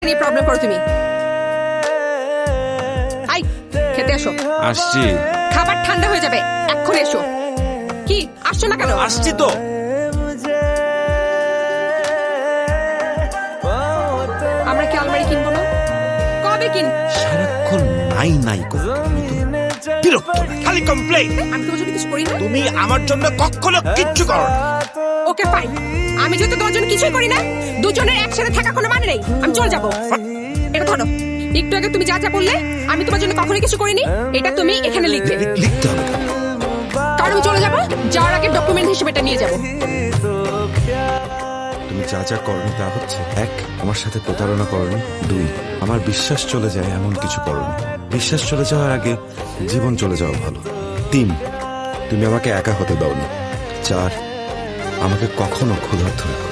নিয়ে প্রবলেম করো তুমি। আই খেতে এসো। আসছি। খাবার ঠান্ডা হয়ে যাবে, এক্ষুনি এসো। কি আসছো না কেন? আসছি তো। আমরা কি আলমারি কিনবো না? কবে কিন? সারাক্ষণ নাই নাই করে বিরক্ত লাগে, খালি কমপ্লেইন। আমি তোমার জন্য কিছু করি না। তুমি আমার জন্য কখনো কিচ্ছু করো না। ওকে ফাইন, আমি যেহেতু তোমার জন্য কিছুই করি না, দুজনের একসাথে থাকা কোনো মানে নেই। আমি চলে যাবো। এটা ধরো, একটু আগে তুমি যা যা বললে আমি তোমার জন্য কখনোই কিছু করিনি, এটা তুমি এখানে লিখবে। লিখতে হবে কেন? কারণ আমি চলে যাবো, যাওয়ার আগে ডকুমেন্ট হিসেবে এটা নিয়ে যাবো। তুমি যা যা করনি তা হচ্ছে: 1, আমার সাথে প্রতারণা করনি; 2, আমার বিশ্বাস চলে যায় এমন কিছু করনি। বিশ্বাস চলে যাওয়ার আগে জীবন চলে যাওয়া ভালো। 3, তুমি আমাকে একা হতে দাওনি। 4, আমাকে কখনো ক্ষুধার্ত রাখো।